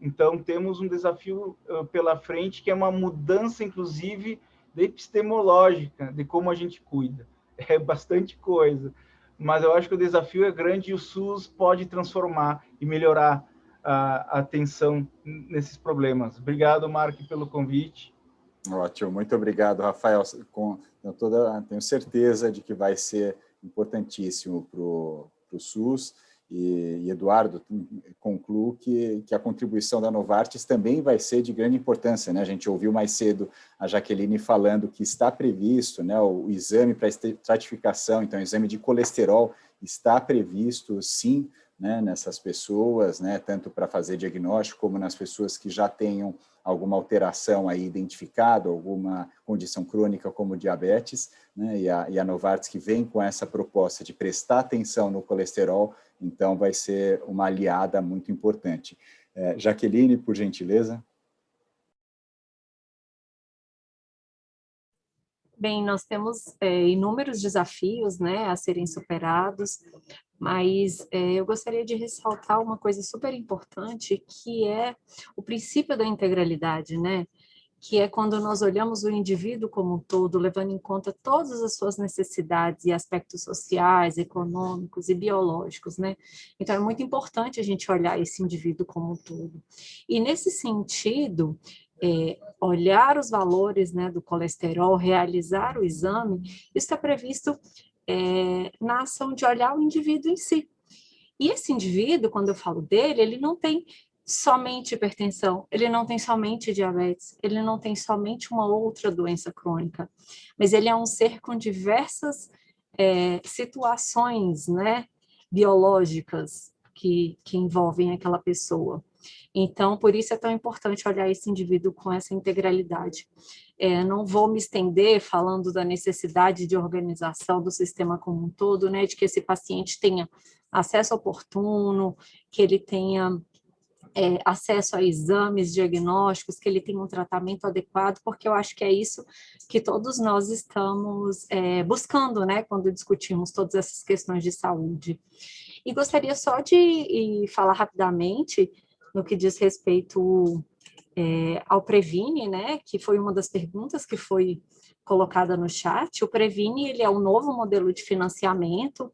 Então, temos um desafio pela frente, que é uma mudança, inclusive, epistemológica, de como a gente cuida. É bastante coisa, mas eu acho que o desafio é grande e o SUS pode transformar e melhorar a atenção nesses problemas. Obrigado, Mark, pelo convite. Ótimo, muito obrigado, Rafael. Tenho certeza de que vai ser importantíssimo para o SUS. E Eduardo, concluo que a contribuição da Novartis também vai ser de grande importância, né? A gente ouviu mais cedo a Jaqueline falando que está previsto, né, o exame para estratificação, então o exame de colesterol está previsto, sim, né, nessas pessoas, né, tanto para fazer diagnóstico como nas pessoas que já tenham alguma alteração aí identificada, alguma condição crônica como diabetes, né? E a Novartis que vem com essa proposta de prestar atenção no colesterol, então vai ser uma aliada muito importante. Jaqueline, por gentileza. Bem, nós temos inúmeros desafios, né, a serem superados, mas eu gostaria de ressaltar uma coisa super importante, que é o princípio da integralidade, né? Que é quando nós olhamos o indivíduo como um todo, levando em conta todas as suas necessidades e aspectos sociais, econômicos e biológicos, né? Então, é muito importante a gente olhar esse indivíduo como um todo. E, nesse sentido, olhar os valores, né, do colesterol, realizar o exame, isso está previsto na ação de olhar o indivíduo em si. E esse indivíduo, quando eu falo dele, ele não tem somente hipertensão, ele não tem somente diabetes, ele não tem somente uma outra doença crônica, mas ele é um ser com diversas situações, né, biológicas que envolvem aquela pessoa. Então, por isso é tão importante olhar esse indivíduo com essa integralidade. Não vou me estender falando da necessidade de organização do sistema como um todo, né, de que esse paciente tenha acesso oportuno, que ele tenha acesso a exames diagnósticos, que ele tenha um tratamento adequado, porque eu acho que é isso que todos nós estamos buscando, né, quando discutimos todas essas questões de saúde. E gostaria só de falar rapidamente no que diz respeito ao Previne, né, que foi uma das perguntas que foi colocada no chat. O Previne, ele é um novo modelo de financiamento,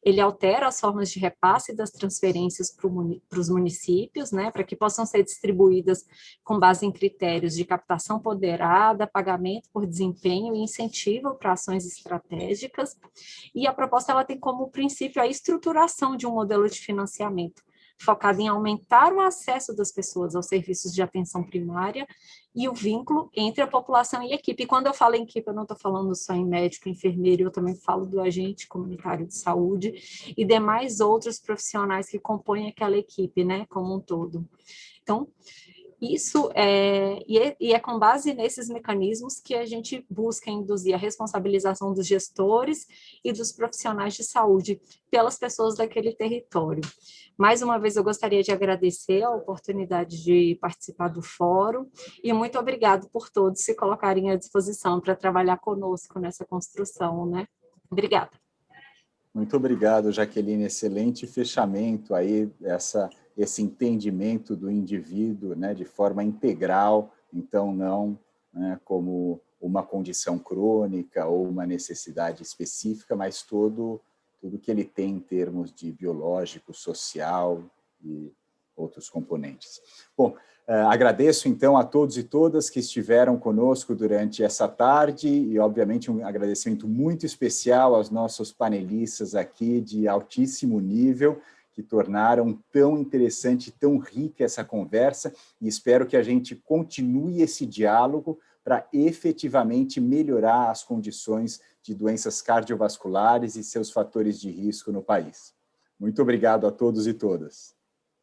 ele altera as formas de repasse das transferências para os municípios, né, para que possam ser distribuídas com base em critérios de captação ponderada, pagamento por desempenho e incentivo para ações estratégicas. E a proposta ela tem como princípio a estruturação de um modelo de financiamento, focado em aumentar o acesso das pessoas aos serviços de atenção primária e o vínculo entre a população e a equipe. E quando eu falo em equipe, eu não estou falando só em médico, enfermeiro, eu também falo do agente comunitário de saúde e demais outros profissionais que compõem aquela equipe, né, como um todo. Então, isso é com base nesses mecanismos que a gente busca induzir a responsabilização dos gestores e dos profissionais de saúde pelas pessoas daquele território. Mais uma vez, eu gostaria de agradecer a oportunidade de participar do fórum e muito obrigado por todos se colocarem à disposição para trabalhar conosco nessa construção, né? Obrigada. Muito obrigado, Jaqueline. Excelente fechamento aí, esse entendimento do indivíduo, né, de forma integral, então não, né, como uma condição crônica ou uma necessidade específica, mas tudo que ele tem em termos de biológico, social e outros componentes. Bom, agradeço então a todos e todas que estiveram conosco durante essa tarde e, obviamente, um agradecimento muito especial aos nossos panelistas aqui de altíssimo nível, que tornaram tão interessante, tão rica essa conversa, e espero que a gente continue esse diálogo para efetivamente melhorar as condições de doenças cardiovasculares e seus fatores de risco no país. Muito obrigado a todos e todas.